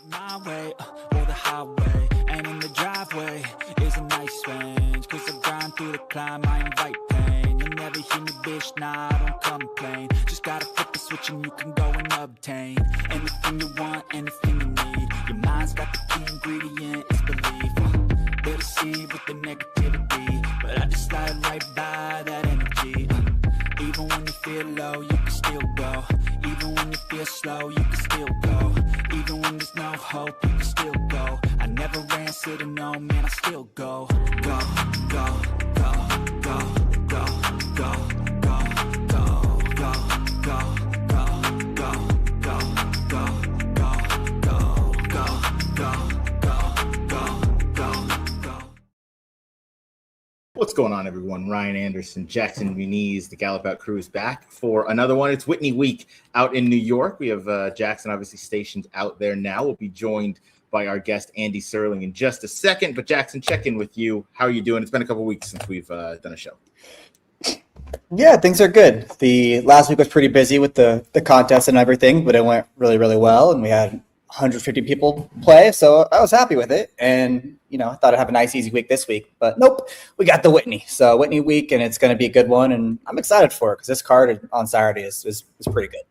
My way, or the highway, and in the driveway is a nice range. Cause I grind through the climb, I invite pain. You'll never hear me, bitch, nah, I don't complain. Just gotta flip the switch and you can go and obtain anything you want, anything you need. Your mind's got the key ingredient, it's belief. They'll deceive with the negativity, but I just slide right by that energy. Even when you feel low, you can still go. Even when you feel slow, you can still go. Even when there's no hope, you can still go. I never answer to no, man, I still go. Go, go, go, go, go, go, go, go, go, go, go, go, go, go, go. What's going on, everyone? Ryan Anderson, Jackson Muniz, the Gallop Out crew is back for another one. It's Whitney week out in New York. We have Jackson obviously stationed out there now. We'll be joined by our guest, Andy Serling, in just a second. But Jackson, check in with you. How are you doing? It's been a couple weeks since we've done a show. Yeah, things are good. The last week was pretty busy with the contest and everything, but it went really, really well. And we had 150 people play, so I was happy with it. And, I thought I'd have a nice, easy week this week. But nope, we got the Whitney. So Whitney week, and it's going to be a good one. And I'm excited for it because this card on Saturday is pretty good.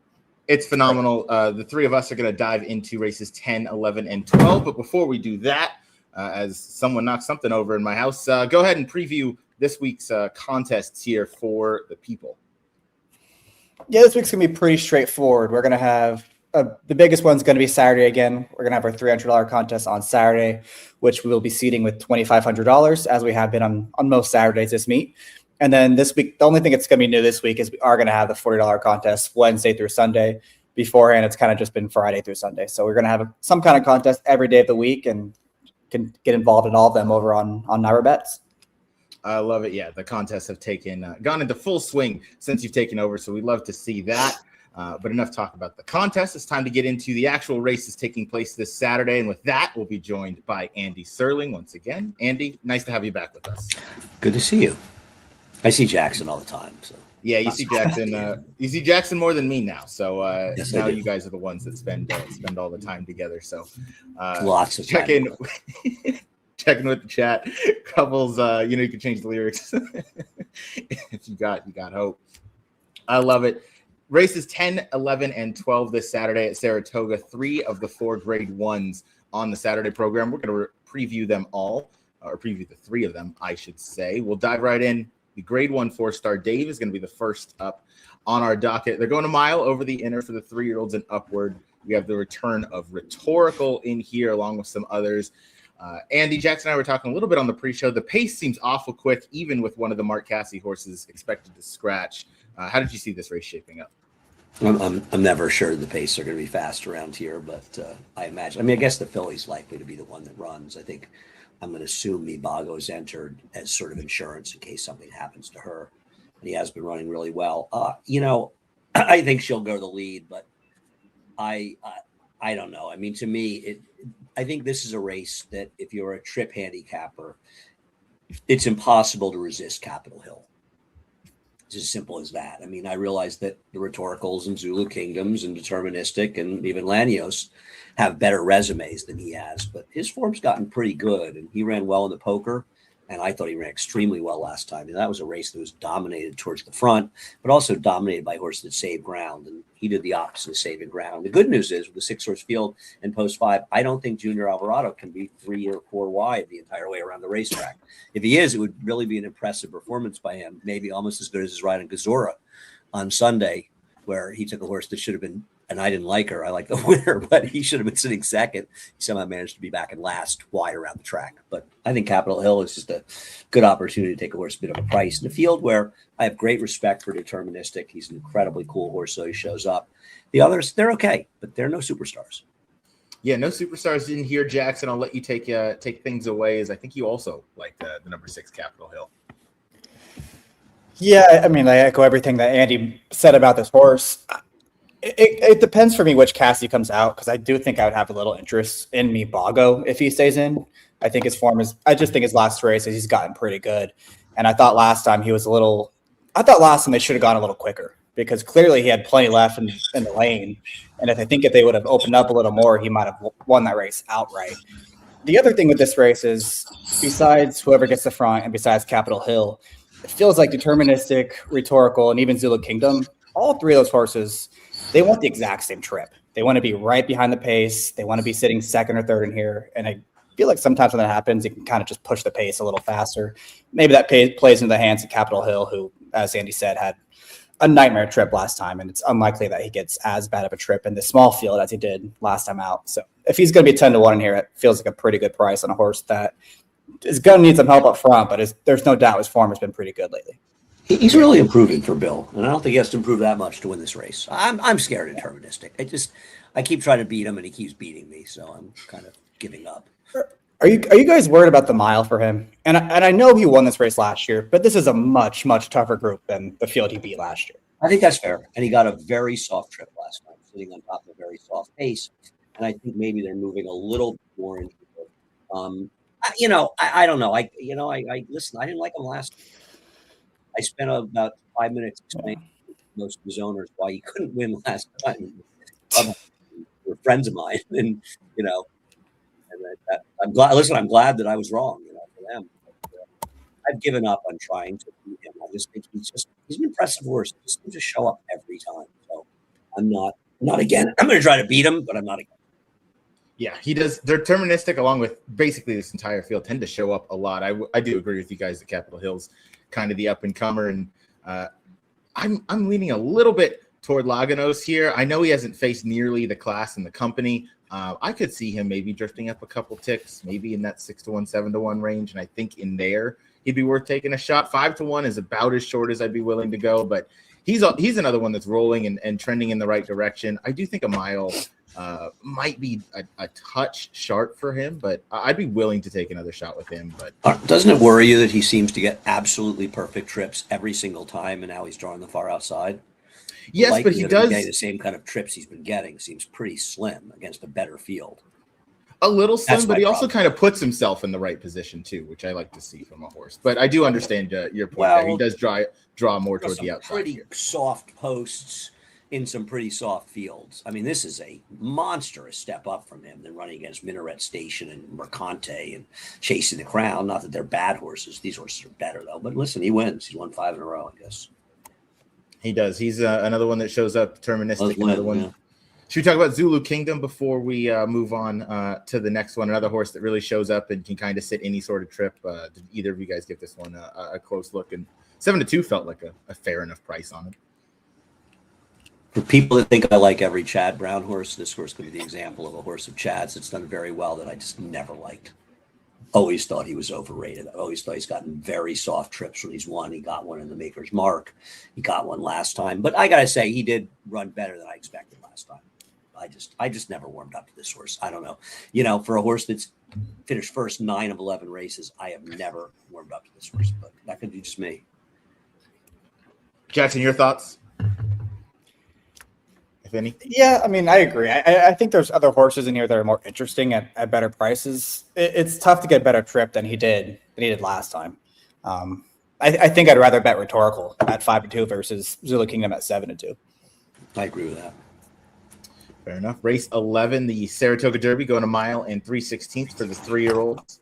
It's phenomenal. The three of us are going to dive into races 10, 11, and 12. But before we do that, as someone knocked something over in my house, go ahead and preview this week's contests here for the people. Yeah, this week's going to be pretty straightforward. We're going to have the biggest one's going to be Saturday again. We're going to have our $300 contest on Saturday, which we will be seeding with $2,500, as we have been on most Saturdays this meet. And then this week, the only thing that's going to be new this week is we are going to have the $40 contest Wednesday through Sunday. Beforehand, it's kind of just been Friday through Sunday. So we're going to have some kind of contest every day of the week and can get involved in all of them over on Naira Bets. I love it. Yeah, the contests have gone into full swing since you've taken over, so we'd love to see that. But enough talk about the contest. It's time to get into the actual races taking place this Saturday. And with that, we'll be joined by Andy Serling once again. Andy, nice to have you back with us. Good to see you. I see Jackson all the time. So yeah, you see Jackson. You see Jackson more than me now. So yes, now you guys are the ones that spend all the time together. So lots of check in. Checking with the chat. Couples, you can change the lyrics if you got hope. I love it. Races 10, 11, and 12 this Saturday at Saratoga. 3 of the 4 grade 1s on the Saturday program. We're going to preview them all, or preview the 3 of them, I should say. We'll dive right in. The grade 1 Fourstardave is going to be the first up on our docket. They're going a mile over the inner for the 3-year-olds and upward. We have the return of Rhetorical in here, along with some others. Andy, Jackson and I were talking a little bit on the pre-show. The pace seems awful quick, even with one of the Mark Casse horses expected to scratch. How did you see this race shaping up? I'm never sure the pace are going to be fast around here, but I imagine. I guess the filly's likely to be the one that runs. I think I'm going to assume Mibago's entered as sort of insurance in case something happens to her, and he has been running really well. I think she'll go the lead, but I don't know. To me, I think this is a race that if you're a trip handicapper, it's impossible to resist Capitol Hill. It's as simple as that. I realize that the Rhetoricals and Zulu Kingdoms and Deterministic and even Lanios have better resumes than he has, but his form's gotten pretty good, and he ran well in the poker, and I thought he ran extremely well last time. And that was a race that was dominated towards the front, but also dominated by horses that saved ground, and he did the opposite of saving ground. The good news is with the 6-horse field and post 5, I don't think Junior Alvarado can be 3 or 4 wide the entire way around the racetrack. If he is, it would really be an impressive performance by him, maybe almost as good as his ride in Gazora on Sunday, where he took a horse that should have been, and I didn't like her. I like the winner, but he should have been sitting second. He somehow managed to be back in last, wide around the track. But I think Capitol Hill is just a good opportunity to take a horse a bit of a price in a field where I have great respect for Deterministic. He's an incredibly cool horse, so he shows up. The others, they're okay, but they're no superstars. Yeah, no superstars in here, Jackson. I'll let you take things away, as I think you also like the number 6 Capitol Hill. Yeah, I echo everything that Andy said about this horse. It depends for me which Casse comes out, because I do think I would have a little interest in Mibago if he stays in. I think his form is – I just think his last race, he's gotten pretty good. And I thought last time they should have gone a little quicker. because clearly he had plenty left in the lane. And I think if they would have opened up a little more, he might have won that race outright. The other thing with this race is, besides whoever gets the front and besides Capitol Hill, it feels like Deterministic, Rhetorical, and even Zulu Kingdom, all three of those horses, they want the exact same trip. They want to be right behind the pace. They want to be sitting second or third in here. And I feel like sometimes when that happens, you can kind of just push the pace a little faster. Maybe that plays into the hands of Capitol Hill, who, as Andy said, had a nightmare trip last time, and it's unlikely that he gets as bad of a trip in the small field as he did last time out. So if he's going to be 10-1 in here, it feels like a pretty good price on a horse that is going to need some help up front, but there's no doubt his form has been pretty good lately. He's really improving for Bill, and I don't think he has to improve that much to win this race. I'm scared of Deterministic. I keep trying to beat him, and he keeps beating me, so I'm kind of giving up. Are you guys worried about the mile for him? And I know he won this race last year, but this is a much, much tougher group than the field he beat last year. I think that's fair. And he got a very soft trip last night, sitting on top of a very soft pace. And I think maybe they're moving a little more into it. I don't know. I listen, I didn't like him last night. I spent about 5 minutes explaining to most of his owners why he couldn't win last time. They're friends of mine. And, I'm glad. Listen, I'm glad that I was wrong. For them, but, I've given up on trying to beat him. I just think he's an impressive horse. He just seems to show up every time. So I'm not again. I'm going to try to beat him, but I'm not again. Yeah, he does. Deterministic, along with basically this entire field, tend to show up a lot. I do agree with you guys that Capitol Hill's kind of the up and comer, and I'm leaning a little bit toward Laganos here. I know he hasn't faced nearly the class in the company. I could see him maybe drifting up a couple ticks, maybe in that 6-1, 7-1 range. And I think in there, he'd be worth taking a shot. 5-1 is about as short as I'd be willing to go, but he's another one that's rolling and trending in the right direction. I do think a mile might be a touch sharp for him, but I'd be willing to take another shot with him. But doesn't it worry you that he seems to get absolutely perfect trips every single time, and now he's drawing the far outside? Yes, but he does the same kind of trips he's been getting. Seems pretty slim against a better field. A little slim, but he also kind of puts himself in the right position too, which I like to see from a horse. But I do understand your point there. He does draw more toward the outside. Pretty soft posts in some pretty soft fields. I mean, this is a monstrous step up from him than running against Minaret Station and Mercante and Chasing the Crown. Not that they're bad horses. These horses are better though. But listen, he wins. He's won 5 in a row, I guess. He does. He's another one that shows up deterministic. Another one. Yeah. Should we talk about Zulu Kingdom before we move on to the next one? Another horse that really shows up and can kind of sit any sort of trip. Did either of you guys give this one a close look? And 7-2 felt like a fair enough price on it. For people that think I like every Chad Brown horse, this horse could be the example of a horse of Chad's that's done very well that I just never liked. Always thought he was overrated. I always thought he's gotten very soft trips when he's won. He got one in the Maker's Mark. He got one last time. But I got to say, he did run better than I expected last time. I just never warmed up to this horse. I don't know. For a horse that's finished first 9 of 11 races, I have never warmed up to this horse. But that could be just me. Jackson, your thoughts? Any? Yeah, I mean, I agree. I think there's other horses in here that are more interesting at better prices. It's tough to get better trip than he did last time. I think I'd rather bet Rhetorical at 5-2 versus Zulu Kingdom at 7-2. I agree with that. Fair enough. Race 11, the Saratoga Derby, going a mile and 3/16 for the 3-year-olds.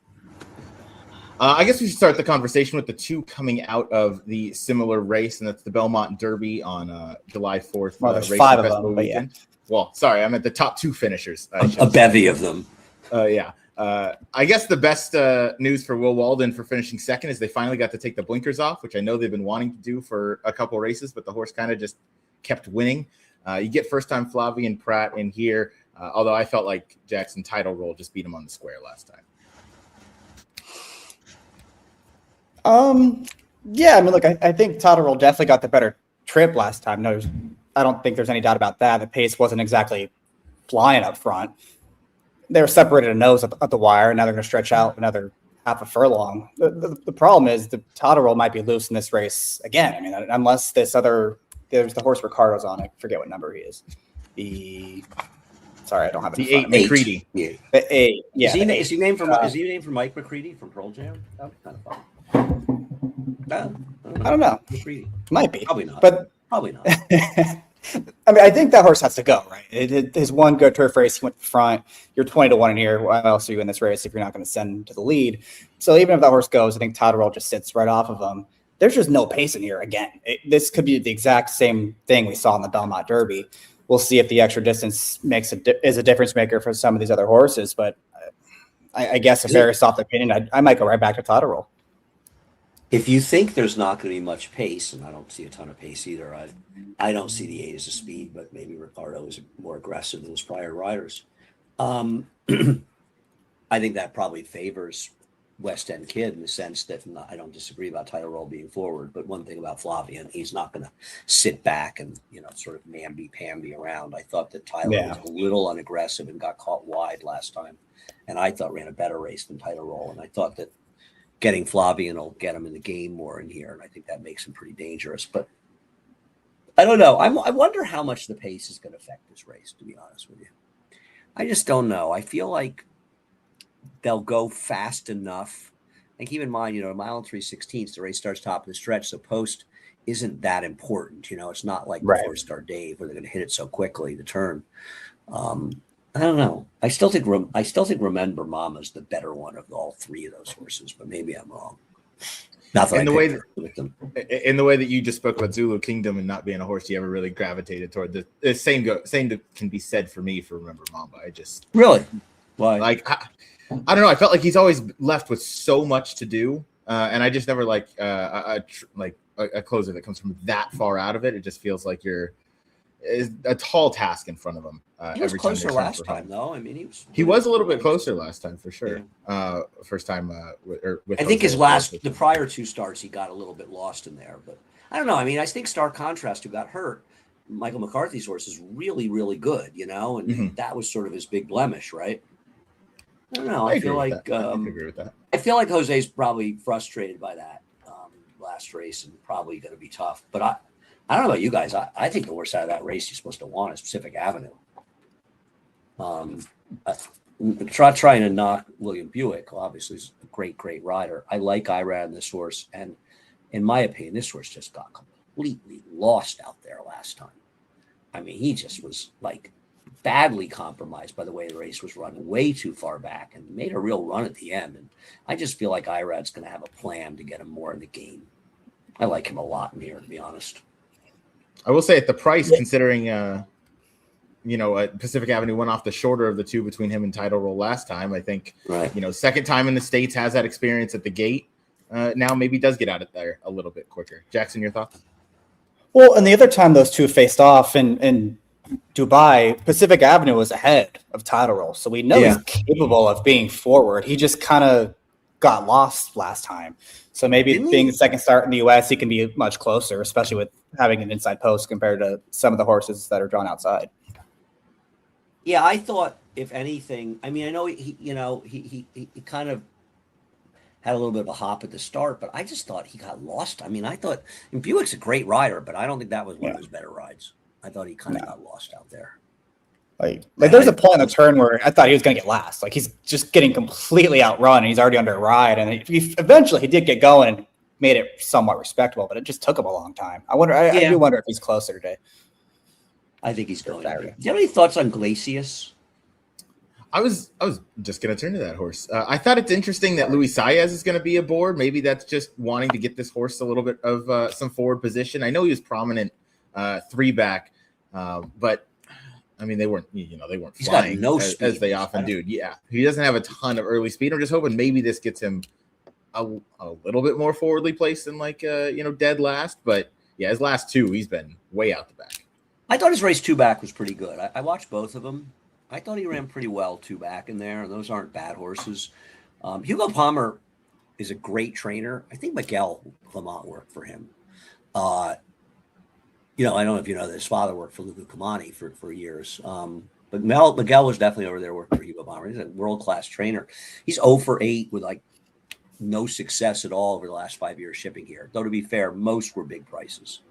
I guess we should start the conversation with the two coming out of the similar race, and that's the Belmont Derby on July 4th. Well, there's 5 of them, but yeah. Well, sorry, I'm at the top 2 finishers. A bevy of them. Yeah. I guess the best news for Will Walden for finishing second is they finally got to take the blinkers off, which I know they've been wanting to do for a couple races, but the horse kind of just kept winning. You get first-time Flavian Pratt in here, although I felt like Jackson Title Roll just beat him on the square last time. Yeah, I mean, look, I think Totterell definitely got the better trip last time. No, I don't think there's any doubt about that. The pace wasn't exactly flying up front. They were separated a nose at the wire, and now they're going to stretch out another half a furlong. The problem is the Totterell might be loose in this race again. I mean, unless there's the horse Ricardo's on. I forget what number he is. Sorry, I don't have it. The 8 McCready. Yeah. The 8. Yeah. Is he named for Mike McCready from Pearl Jam? That would be kind of fun. I don't know. McCready. Might be. Probably not. But Probably not. I mean, I think that horse has to go, right? His one good turf race, he went to the front. You're 20-1 in here. Why else are you in this race if you're not going to send him to the lead? So even if that horse goes, I think Totterell just sits right off of him. There's just no pace in here again. This could be the exact same thing we saw in the Belmont Derby. We'll see if the extra distance is a difference maker for some of these other horses. But I guess a very soft opinion, I might go right back to Totterell. If you think there's not going to be much pace, and I don't see a ton of pace either, I don't see the 8 as a speed, but maybe Ricardo is more aggressive than his prior riders. I think that probably favors West End Kid in the sense that I don't disagree about Totterell being forward, but one thing about Flavien, he's not going to sit back and, sort of namby-pamby around. I thought that Tyler was a little unaggressive and got caught wide last time, and I thought ran a better race than Totterell, and I thought that getting Flavien will get him in the game more in here, and I think that makes him pretty dangerous. But I don't know. I wonder how much the pace is going to affect this race, to be honest with you. I just don't know. I feel like they'll go fast enough. And keep in mind, a mile and 3/16, the race starts top of the stretch, so post isn't that important. It's not like the Fourstardave where they're going to hit it so quickly, the turn. I don't know. I still think Remember Mama's the better one of all three of those horses, but maybe I'm wrong. Not that in the way that you just spoke about Zulu Kingdom and not being a horse you ever really gravitated toward, the same can be said for me for Remember Mama. I just really why I don't know. I felt like he's always left with so much to do, and I just never like a closer that comes from that far out of it. It just feels like is a tall task in front of him. He was closer last time, though. I mean, he was a little bit closer last time for sure. Yeah. First time with I think the prior two starts, he got a little bit lost in there, but I don't know. I mean, I think Star Contrast, who got hurt, Michael McCarthy's horse is really, really good, and that was sort of his big blemish, right? I don't know. I feel like I agree with that. I feel like Jose's probably frustrated by that last race and probably going to be tough, but I don't know about you guys. I think the worst out of that race you're supposed to want is Pacific Avenue. Trying to knock William Buick. Well, obviously, he's a great, great rider. I like Irad in this horse. And in my opinion, this horse just got completely lost out there last time. I mean, he just was like badly compromised by the way the race was run, way too far back, and made a real run at the end. And I just feel like Irad's going to have a plan to get him more in the game. I like him a lot in here, to be honest. I will say at the price, considering Pacific Avenue went off the shorter of the two between him and Totterell last time. I think second time in the States, has that experience at the gate. Now maybe does get out of there a little bit quicker. Jackson, your thoughts? Well, and the other time those two faced off in Dubai, Pacific Avenue was ahead of Totterell, so we know he's capable of being forward. He just kind of got lost last time. So maybe being the second start in the U.S., he can be much closer, especially with having an inside post compared to some of the horses that are drawn outside. Yeah, I thought, if anything, I mean, I know he kind of had a little bit of a hop at the start, but I just thought he got lost. I mean, I thought Buick's a great rider, but I don't think that was one of his better rides. I thought he kind of got lost out there. Like there's a point in the turn where I thought he was going to get last. Like he's just getting completely outrun, and he's already under a ride. And eventually he did get going and made it somewhat respectable, but it just took him a long time. I do wonder if he's closer today. I think he's going. Do you have any thoughts on Glacius? I was just going to turn to that horse. I thought it's interesting that Luis Saez is going to be aboard. Maybe that's just wanting to get this horse a little bit of some forward position. I know he was prominent three back, but I mean, they weren't flying as they often do. Yeah, he doesn't have a ton of early speed. I'm just hoping maybe this gets him a little bit more forwardly placed than dead last. But yeah, his last two, he's been way out the back. I thought his race two back was pretty good. I watched both of them. I thought he ran pretty well two back in there, and those aren't bad horses. Hugo Palmer is a great trainer. I think Miguel Clement worked for him. I don't know if you know that his father worked for Luca Camani for years. But Miguel was definitely over there working for Hugo Palmer. He's a world-class trainer. He's 0 for 8 with no success at all over the last 5 years shipping here. Though to be fair, most were big prices.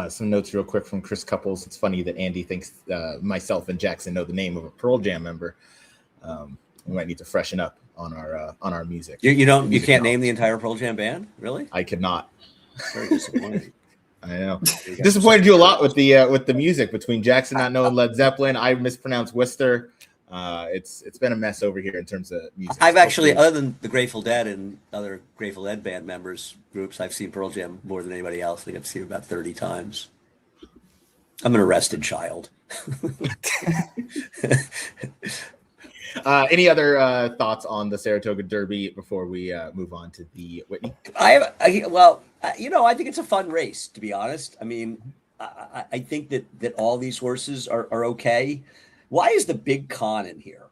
Some notes real quick from Chris Couples. It's funny that Andy thinks myself and Jackson know the name of a Pearl Jam member. We might need to freshen up on our music. You can't name the entire Pearl Jam band, really? I could not. Very disappointing. I know. Disappointed you a lot with the music between Jackson not knowing Led Zeppelin. I mispronounced Worcester. It's been a mess over here in terms of music. I've actually, other than the Grateful Dead and other Grateful Dead band members groups, I've seen Pearl Jam more than anybody else. I think I've seen it about 30 times. I'm an arrested child. Any other thoughts on the Saratoga Derby before we move on to the Whitney? I think it's a fun race, to be honest. I mean, I think that all these horses are okay. Why is the Big Con in here?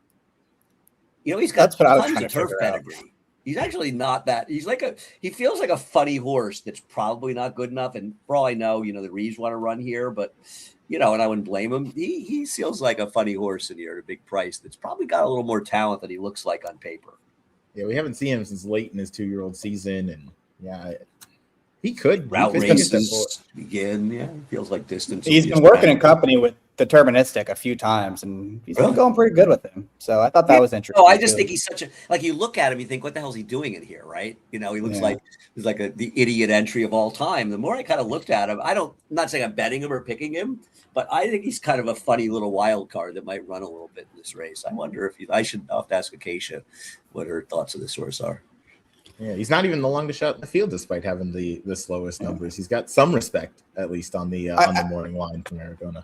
He's got tons of turf pedigree. He's actually not that. He feels like a funny horse that's probably not good enough. And for all I know, the Reeves want to run here, but and I wouldn't blame him. He feels like a funny horse in here at a big price that's probably got a little more talent than he looks like on paper. Yeah, we haven't seen him since late in his 2-year-old season, and he could route races begin. Yeah, feels like distance. He's been working in company with Deterministic a few times, and he's been going pretty good with him. So I thought that was interesting. I just think he's such a you look at him, you think, what the hell is he doing in here, right? He looks like he's like the idiot entry of all time. The more I kind of looked at him, I'm not saying I'm betting him or picking him, but I think he's kind of a funny little wild card that might run a little bit in this race. I wonder if I'll have to ask Acacia what her thoughts of this horse are. Yeah, he's not even the longest shot in the field, despite having the slowest numbers. He's got some respect, at least on the morning line from Aragona.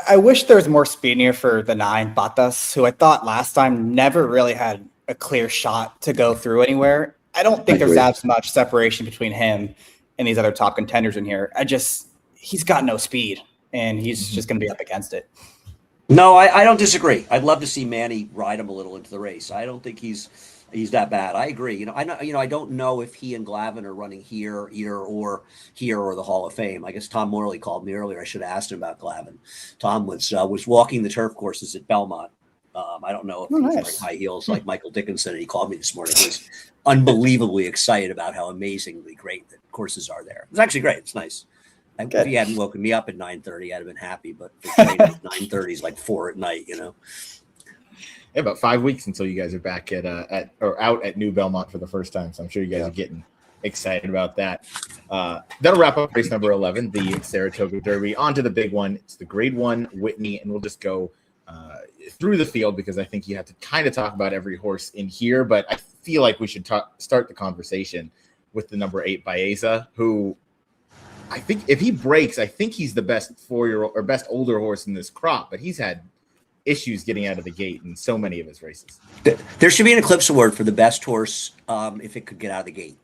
I wish there was more speed here for the 9 Batas, who I thought last time never really had a clear shot to go through anywhere. I don't think there's as much separation between him and these other top contenders in here. He's got no speed, and he's just going to be up against it. No, I don't disagree. I'd love to see Manny ride him a little into the race. I don't think he's that bad. I agree. I don't know if he and Glavin are running here or the Hall of Fame. I guess Tom Morley called me earlier. I should have asked him about Glavin. Tom was walking the turf courses at Belmont. I don't know if he was wearing high heels like Michael Dickinson. And he called me this morning. He was unbelievably excited about how amazingly great the courses are there. It's actually great. It's nice. If he hadn't woken me up at 9:30, I'd have been happy. But 9:30 is like 4 at night. Yeah, about 5 weeks until you guys are back out at New Belmont for the first time. So I'm sure you guys are getting excited about that. That'll wrap up race number 11, the Saratoga Derby. On to the big one. It's the Grade 1 Whitney, and we'll just go through the field because I think you have to kind of talk about every horse in here. But I feel like we should start the conversation with the number 8 Baeza, who I think if he breaks, I think he's the best 4-year-old or best older horse in this crop. But he's had issues getting out of the gate in so many of his races. There should be an Eclipse Award for the best horse if it could get out of the gate.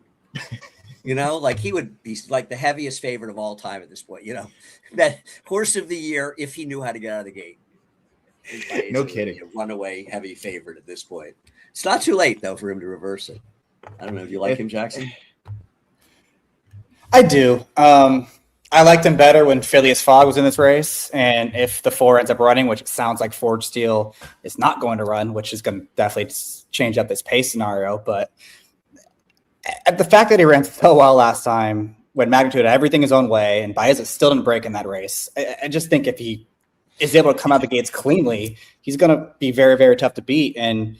He would be like the heaviest favorite of all time at this point. That horse of the year if he knew how to get out of the gate. No kidding. Runaway heavy favorite at this point. It's not too late though for him to reverse it. I don't know. Do you like him, Jackson? I do. I liked him better when Phileas Fogg was in this race. And if the 4 ends up running, which it sounds like Forge Steel is not going to run, which is going to definitely change up his pace scenario. But the fact that he ran so well last time when Magnitude had everything his own way and Baeza still didn't break in that race, I just think if he is able to come out the gates cleanly, he's going to be very, very tough to beat. And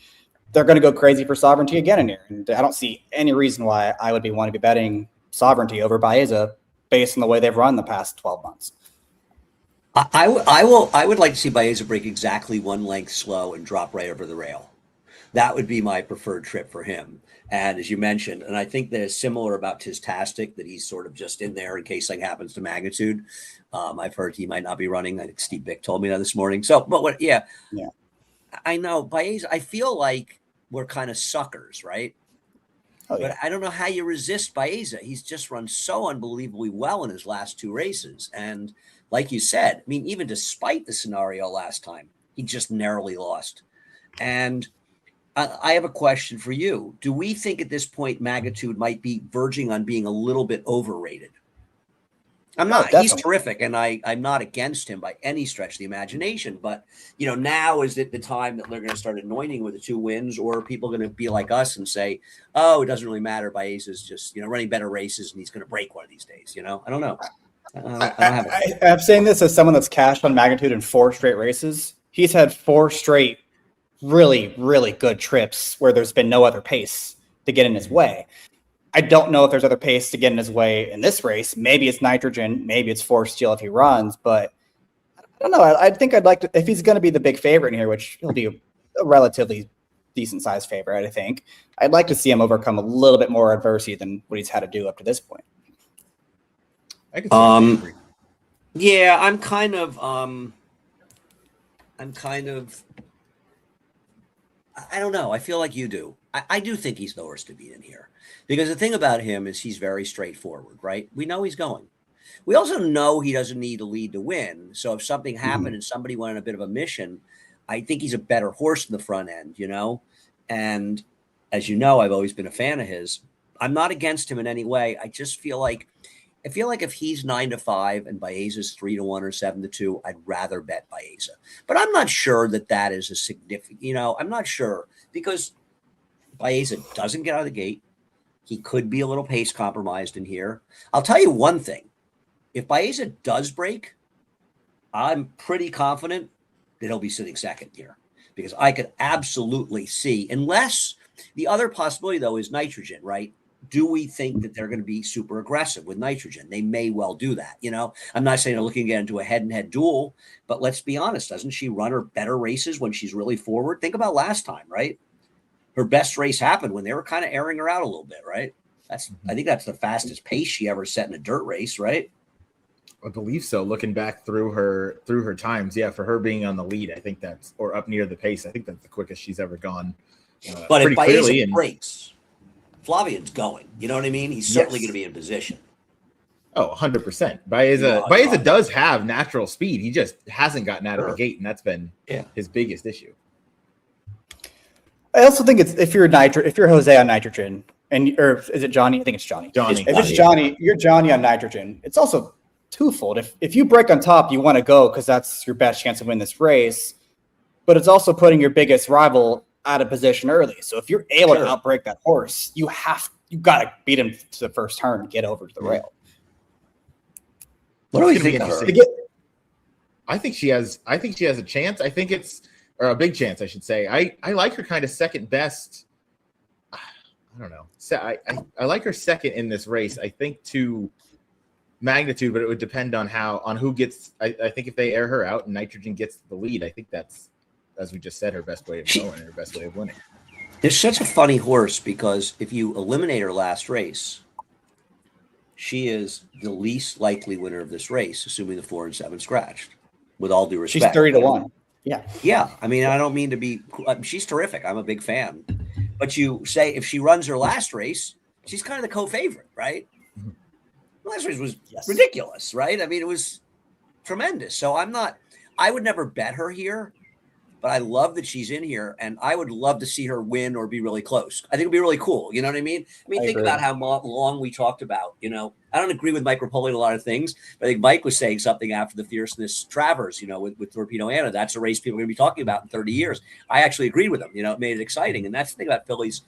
they're going to go crazy for Sovereignty again in here. And I don't see any reason why I would want to be betting Sovereignty over Baeza based on the way they've run the past 12 months. I would like to see Baeza break exactly 1 length slow and drop right over the rail. That would be my preferred trip for him. And as you mentioned, and I think that it's similar about Tistastic, that he's sort of just in there in case something happens to Magnitude. I've heard he might not be running. I think Steve Bick told me that this morning. I know Baeza, I feel like we're kind of suckers, right? Oh, yeah. But I don't know how you resist Baeza. He's just run so unbelievably well in his last 2 races. And like you said, even despite the scenario last time, he just narrowly lost. And I have a question for you. Do we think at this point Magnitude might be verging on being a little bit overrated? I'm not. He's terrific, and I'm not against him by any stretch of the imagination. But now is it the time that they're going to start anointing with the 2 wins, or are people going to be like us and say, "Oh, it doesn't really matter. Baeza's just running better races, and he's going to break one of these days." I don't know. I'm saying this as someone that's cashed on Magnitude in 4 straight races. He's had 4 straight really, really good trips where there's been no other pace to get in his way. I don't know if there's other pace to get in his way in this race. Maybe it's Nitrogen, maybe it's Force Steel if he runs, but I don't know. I think I'd like to, if he's going to be the big favorite in here, which he'll be a relatively decent sized favorite, I think. I'd like to see him overcome a little bit more adversity than what he's had to do up to this point. I could see yeah, I'm kind of I don't know. I feel like you do. I do think he's the horse to beat in here, because the thing about him is he's very straightforward, right? We know he's going. We also know he doesn't need a lead to win. So if something happened and somebody went on a bit of a mission, I think he's a better horse in the front end, you know? And as you know, I've always been a fan of his. I'm not against him in any way. I just feel like if he's 9-5 and Baeza's 3-1 or 7-2, I'd rather bet Baeza. But I'm not sure that is a significant, you know, I'm not sure, because Baeza doesn't get out of the gate. He could be a little pace compromised in here. I'll tell you one thing. If Baeza does break, I'm pretty confident that he'll be sitting second here, because I could absolutely see, unless the other possibility, though, is Nitrogen, right? Do we think that they're going to be super aggressive with Nitrogen? They may well do that. You know, I'm not saying they're looking to get into a head-and-head duel, but let's be honest. Doesn't she run her better races when she's really forward? Think about last time, right? Her best race happened when they were kind of airing her out a little bit, right? I think that's the fastest pace she ever set in a dirt race, right? I believe so. Looking back through her times, yeah, for her being on the lead, I think that's, or up near the pace, I think that's the quickest she's ever gone. But if Baeza breaks, Flavian's going. You know what I mean? He's certainly going to be in position. Oh, 100%. Baeza does have natural speed. He just hasn't gotten out of the gate, and that's been his biggest issue. I also think it's if you're Jose on Nitrogen, or is it Johnny? I think it's Johnny. If it's Johnny, you're Johnny on Nitrogen. It's also twofold. If you break on top, you want to go because that's your best chance to win this race. But it's also putting your biggest rival out of position early. So if you're able to outbreak that horse, you got to beat him to the first turn and get over to the rail. What do we think of her? I think she has a chance. I think it's, or a big chance, I should say. I like her kind of second best. I don't know. I like her second in this race. I think to magnitude, but it would depend on who gets. I think if they air her out and Nitrogen gets the lead, I think that's, as we just said, her best way of going, her best way of winning. It's such a funny horse, because if you eliminate her last race, she is the least likely winner of this race, assuming the 4 and 7 scratched. With all due respect, she's 30-1. Yeah. I mean, I don't mean to be. She's terrific. I'm a big fan. But you say if she runs her last race, she's kind of the co-favorite, right? Last race was ridiculous, right? I mean, it was tremendous. So I would never bet her here, but I love that she's in here, and I would love to see her win or be really close. I think it'd be really cool. You know what I mean? Think about how long we talked about, you know, I don't agree with Mike Rapoli a lot of things, but I think Mike was saying something after the Fierceness Travers, you know, with Torpedo Anna. That's a race people are going to be talking about in 30 years. I actually agreed with him. You know, it made it exciting. And that's the thing about Phillies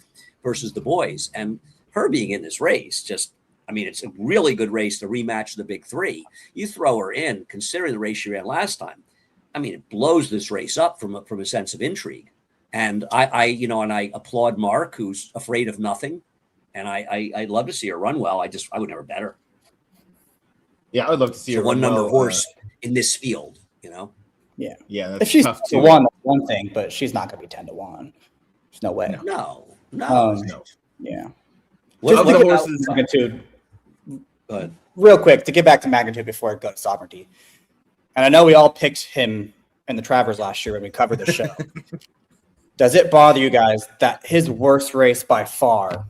versus the boys. And her being in this race, it's a really good race to rematch the big three. You throw her in, considering the race she ran last time. I mean, it blows this race up from a sense of intrigue. And I applaud Mark, who's afraid of nothing. And I'd love to see her run well. I would never bet her. Yeah, I would love to see her one number horse in this field, you know? Yeah. Yeah. If she's 10-1, that's one thing, but she's not going to be 10-1. There's no way. No. Yeah. What about horses? Magnitude? Go ahead. Real quick, to get back to Magnitude before it goes to Sovereignty. And I know we all picked him in the Travers last year when we covered the show. Does it bother you guys that his worst race by far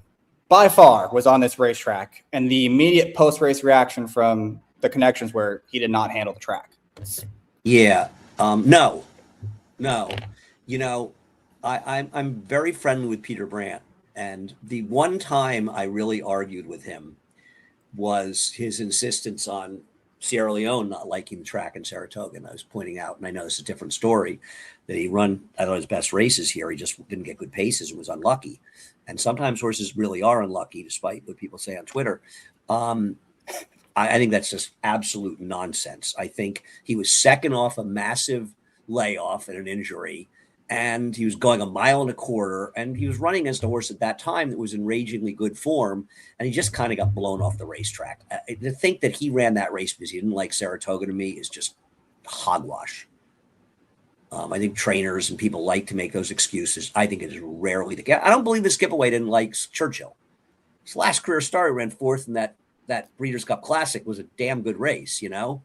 was on this racetrack, and the immediate post-race reaction from the connections where he did not handle the track? Yeah. No. You know, I'm very friendly with Peter Brandt, and the one time I really argued with him was his insistence on Sierra Leone not liking the track in Saratoga. And I was pointing out, and I know it's a different story, that he run, I thought, his best races here. He just didn't get good paces and was unlucky. And sometimes horses really are unlucky, despite what people say on Twitter. I think that's just absolute nonsense. I think he was second off a massive layoff and an injury. and he was going 1.25 miles, and he was running against a horse at that time that was in ragingly good form, and he just kind of got blown off the racetrack. To think that he ran that race because he didn't like Saratoga, to me, is just hogwash. I think trainers and people like to make those excuses. I think it is rarely the case. I don't believe that Skip Away didn't like Churchill. His last career start, he ran fourth in that Breeders' Cup Classic, was a damn good race, you know?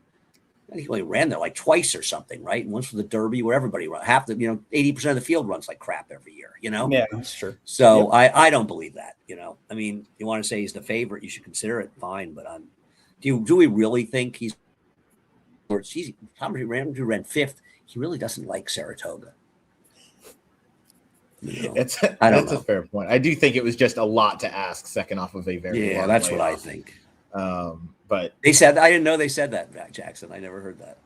I think he only ran there like twice or something, right? And once for the Derby, where everybody runs. 80% of the field runs like crap every year, you know? Yeah, that's true. So yep. I don't believe that, you know? I mean, you want to say he's the favorite, you should consider it, fine. But do we really think he's – Tom ran fifth. He really doesn't like Saratoga. You know? That's a fair point. I do think it was just a lot to ask second off of a very long that's layoff. What I think. But they said, I didn't know they said that, Jackson. I never heard that.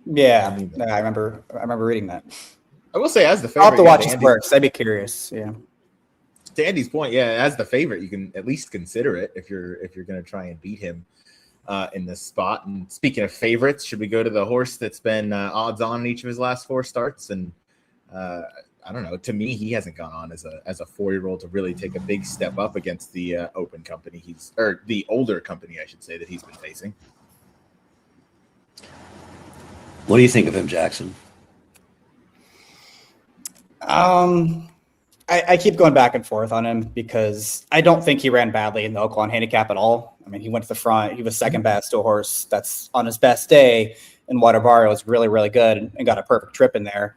Yeah, I remember reading that. I will say, as the favorite, I'll have to watch his works. I'd be curious. Yeah. To Andy's point, as the favorite, you can at least consider it if you're going to try and beat him in this spot. And speaking of favorites, should we go to the horse that's been odds on in each of his last 4 starts? And I don't know. To me, he hasn't gone on as a 4-year-old to really take a big step up against the open company the older company, I should say, that he's been facing. What do you think of him, Jackson? I keep going back and forth on him because I don't think he ran badly in the Oaklawn handicap at all. I mean, he went to the front. He was second best to a horse that's on his best day. And Waterbury was really, really good and got a perfect trip in there.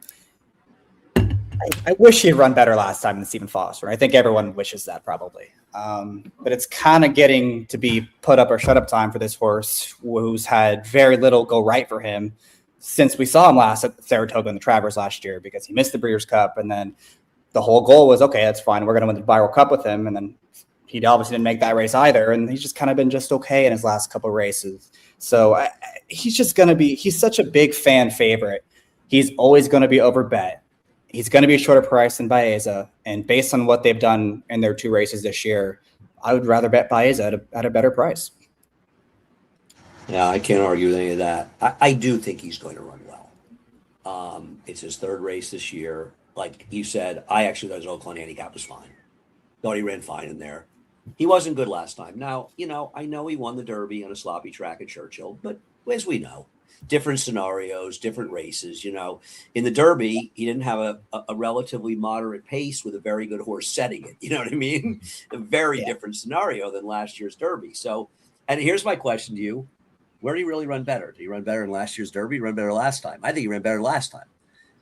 I wish he'd run better last time than Stephen Foster. I think everyone wishes that probably. But it's kind of getting to be put up or shut up time for this horse who's had very little go right for him since we saw him last at Saratoga and the Travers last year, because he missed the Breeders' Cup. And then the whole goal was, okay, that's fine. We're going to win the Viral Cup with him. And then he obviously didn't make that race either. And he's just kind of been just okay in his last couple of races. So he's just going to be – he's such a big fan favorite. He's always going to be overbet. He's going to be a shorter price than Baeza. And based on what they've done in their 2 races this year, I would rather bet Baeza at a better price. Yeah, I can't argue with any of that. I do think he's going to run well. It's his 3rd race this year. Like you said, I actually thought his Oaklawn handicap was fine. Thought he ran fine in there. He wasn't good last time. Now, I know he won the Derby on a sloppy track at Churchill, but as we know, different scenarios, different races, In the Derby, he didn't have a relatively moderate pace with a very good horse setting it. You know what I mean? A very different scenario than last year's Derby. So, and here's my question to you. Where did he really run better? Did he run better in last year's Derby? Run better last time? I think he ran better last time.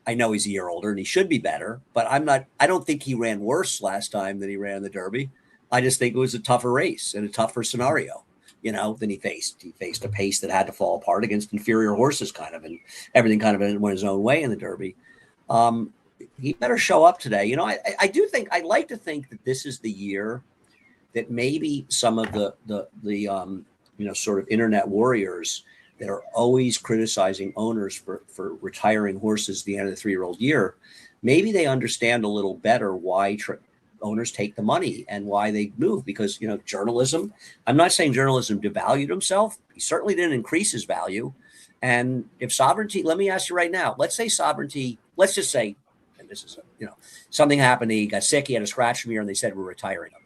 I know he's a year older and he should be better, but I don't think he ran worse last time than he ran in the Derby. I just think it was a tougher race and a tougher scenario, than he faced. He faced a pace that had to fall apart against inferior horses kind of, and everything kind of went his own way in the Derby. He better show up today. I do think, I like to think that this is the year that maybe some of the sort of internet warriors that are always criticizing owners for retiring horses at the end of the 3-year-old year, maybe they understand a little better why owners take the money and why they move, because, journalism, I'm not saying journalism devalued himself. He certainly didn't increase his value. And if Sovereignty, let me ask you right now, let's say Sovereignty, let's just say, and this is, something happened, he got sick, he had a scratch from here, and they said, we're retiring him.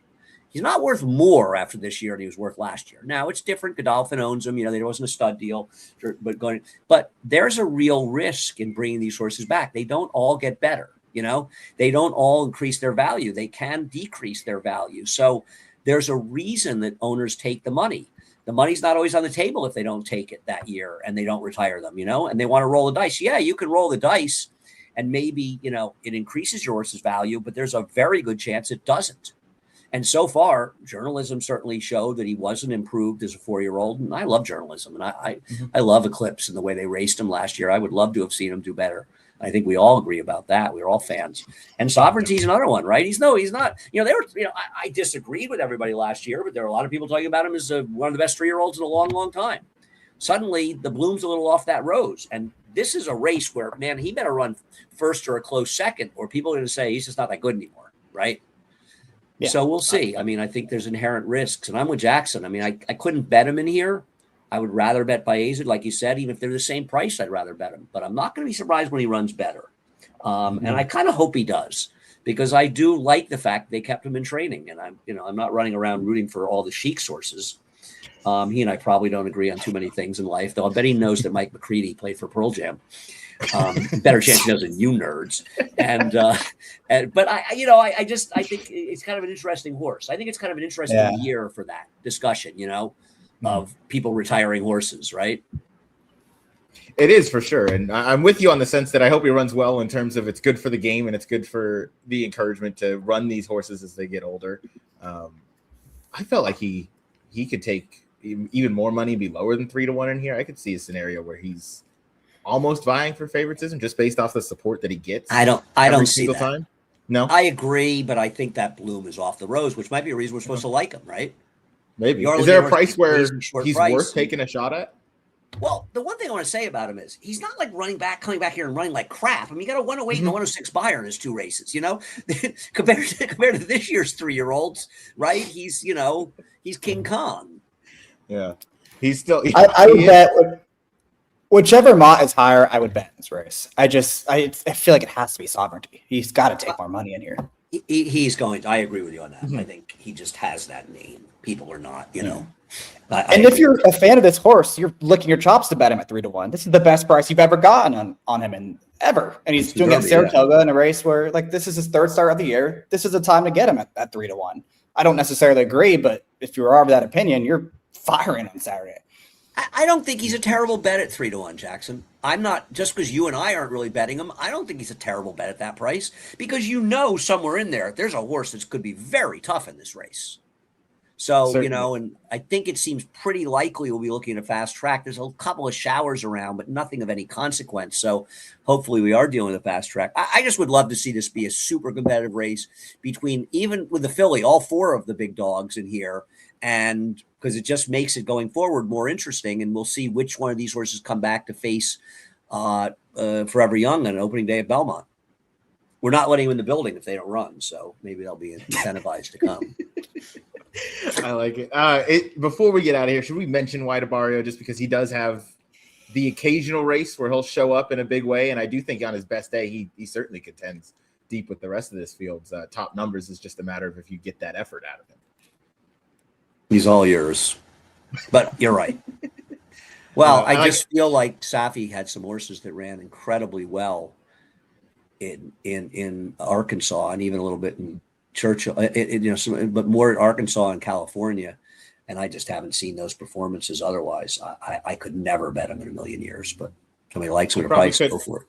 He's not worth more after this year than he was worth last year. Now it's different. Godolphin owns him. There wasn't a stud deal, but there's a real risk in bringing these horses back. They don't all get better. They don't all increase their value. They can decrease their value. So there's a reason that owners take the money. The money's not always on the table if they don't take it that year and they don't retire them, and they want to roll the dice. Yeah, you can roll the dice and maybe, it increases your horse's value, but there's a very good chance it doesn't. And so far, journalism certainly showed that he wasn't improved as a 4-year-old. And I love journalism. And I love Eclipse and the way they raced him last year. I would love to have seen him do better. I think we all agree about that. We're all fans. And Sovereignty's another one, right? He's not, I disagreed with everybody last year, but there are a lot of people talking about him as one of the best 3-year-olds in a long, long time. Suddenly the bloom's a little off that rose. And this is a race where, man, he better run first or a close second, or people are going to say he's just not that good anymore. Right. Yeah. So we'll see. I think there's inherent risks, and I'm with Jackson. I couldn't bet him in here. I would rather bet Baeza, like you said, even if they're the same price, I'd rather bet him. But I'm not going to be surprised when he runs better. And I kind of hope he does, because I do like the fact they kept him in training, and I'm not running around rooting for all the chic sources. He and I probably don't agree on too many things in life, though I bet he knows that Mike McCready played for Pearl Jam. Better chance he knows than you nerds. But I think it's kind of an interesting horse. I think it's kind of an interesting year for that discussion, of people retiring horses, right? It is for sure. And I'm with you on the sense that I hope he runs well in terms of it's good for the game and it's good for the encouragement to run these horses as they get older. I felt like he could take even more money, be lower than 3-1 in here. I could see a scenario where he's almost vying for favoritism just based off the support that he gets. I don't see that. Time. No, I agree, but I think that bloom is off the rose, which might be a reason we're supposed to like him, right? Maybe. Is there a price where he's worth taking a shot at? Well, the one thing I want to say about him is he's not like coming back here and running like crap. I mean, you got a 108 and a 106 buyer in his 2 races, compared to this year's 3-year-olds, right? He's King Kong. Yeah, he's still. I would bet whichever Mott is higher, I would bet in this race. I feel like it has to be Sovereignty. He's got to take more money in here. He's going to. I agree with you on that. I think he just has that name. People are not, And if you're a fan of this horse, you're licking your chops to bet him at 3-1. This is the best price you've ever gotten on him ever. And he's doing it at Saratoga in a race where this is his 3rd start of the year. This is the time to get him at 3-1. I don't necessarily agree, but if you are of that opinion, you're firing on Saturday. I don't think he's a terrible bet at 3-1, Jackson. I'm not, just because you and I aren't really betting him, I don't think he's a terrible bet at that price, because somewhere in there's a horse that could be very tough in this race. So, certainly. And I think it seems pretty likely we'll be looking at a fast track. There's a couple of showers around, but nothing of any consequence. So hopefully we are dealing with a fast track. I just would love to see this be a super competitive race between, even with the filly, all 4 of the big dogs in here. And because it just makes it going forward more interesting. And we'll see which one of these horses come back to face Forever Young on opening day at Belmont. We're not letting them in the building if they don't run. So maybe they'll be incentivized to come. I like it. Before we get out of here, should we mention White Barrio just because he does have the occasional race where he'll show up in a big way, and I do think on his best day he certainly contends deep with the rest of this field's top numbers. Is just a matter of if you get that effort out of him. He's all yours, but you're right. Well, I just feel like Safi had some horses that ran incredibly well in Arkansas and even a little bit in Churchill, but more in Arkansas and California. And I just haven't seen those performances otherwise. I could never bet him in a million years, but somebody likes him at a price, go for it.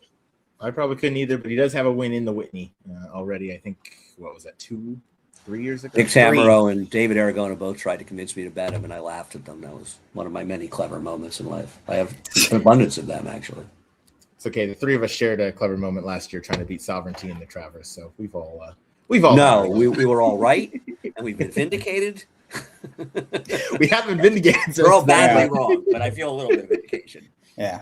I probably couldn't either, but he does have a win in the Whitney already. I think, what was that, 2-3 years ago? Nick Tamaro and David Aragona both tried to convince me to bet him, and I laughed at them. That was one of my many clever moments in life. I have an abundance of them, actually. It's okay. The 3 of us shared a clever moment last year trying to beat Sovereignty in the Travers, so we've all we were all right, and we've been vindicated. We haven't vindicated. We're all badly wrong, but I feel a little bit of vindication. Yeah.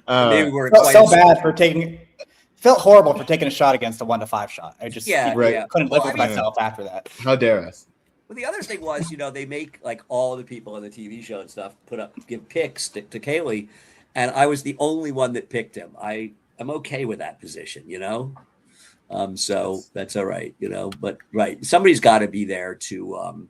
Maybe we're so bad for taking. Felt horrible for taking a shot against a 1-5 shot. I just couldn't live with myself after that. How dare us? Well, the other thing was, they make like all the people on the TV show and stuff give picks to Kaylee, and I was the only one that picked him. I'm okay with that position, so that's all right, but right. Somebody's got to be there to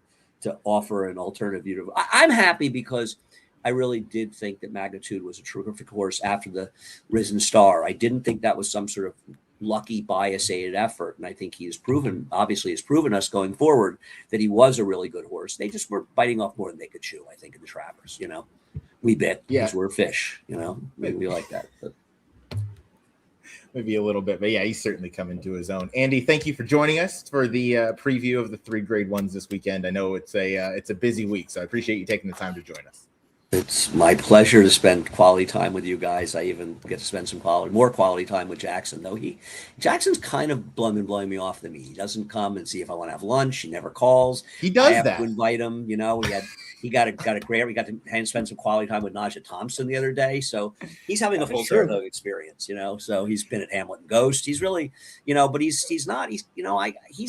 offer an alternative view. I'm happy because I really did think that Magnitude was a terrific horse after the Risen Star. I didn't think that was some sort of lucky bias-aided effort. And I think he has proven us going forward that he was a really good horse. They just were biting off more than they could chew, I think, in the Travers, We bit because we're fish, we like that. But. Maybe a little bit, but yeah, he's certainly coming to his own. Andy, thank you for joining us for the preview of the 3 Grade 1s this weekend. I know it's a busy week, so I appreciate you taking the time to join us. It's my pleasure to spend quality time with you guys. I even get to spend more quality time with Jackson, though. Jackson's kind of blowing me off to me. He doesn't come and see if I want to have lunch. He never calls. He does I have that. to invite him. We had He got a great. We got to spend some quality time with Najee Thompson the other day. So he's having a full Saratoga experience, So he's been at Hamlet and Ghost. He's really, but he's not. He's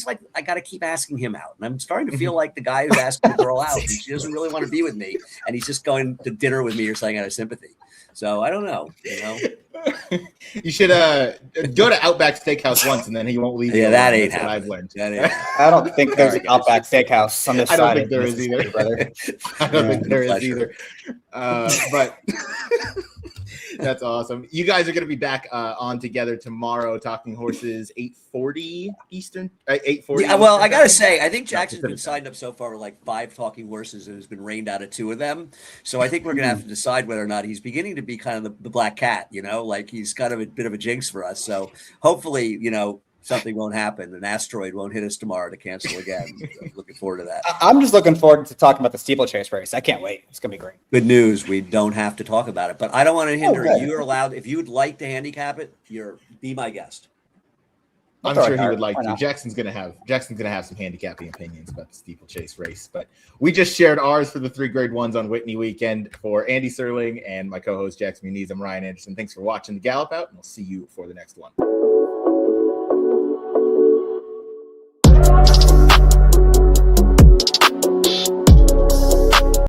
like, I got to keep asking him out, and I'm starting to feel like the guy who's asking the girl out. And she doesn't really want to be with me, and he's just going to dinner with me or something out of sympathy. So I don't know. You should go to Outback Steakhouse once, and then he won't leave. Yeah, that ain't what happening. I've learned. I don't think there's an Outback Steakhouse on this I don't side. think there is either. Brother. I don't think there is pleasure. either. But that's awesome. You guys are going to be back on together tomorrow, talking horses 8:40 Eastern. 8:40. Yeah, well, I gotta say, I think Jackson's been signed up so far with like 5 talking horses, and has been rained out of 2 of them. So I think we're gonna have to decide whether or not he's beginning to be kind of the black cat. Like he's kind of a bit of a jinx for us. So hopefully, something won't happen. An asteroid won't hit us tomorrow to cancel again. So looking forward to that. I'm just looking forward to talking about the steeplechase race. I can't wait. It's gonna be great. Good news. We don't have to talk about it, but I don't want to hinder. Okay. You're allowed. If you'd like to handicap it, be my guest. I'm sure he would like to. Jackson's gonna have some handicapping opinions about the steeplechase race, but we just shared ours for the 3 grade ones on Whitney weekend. For Andy Serling and my co-host Jackson Muniz, I'm Ryan Anderson. Thanks for watching the Gallop Out, and we'll see you for the next one.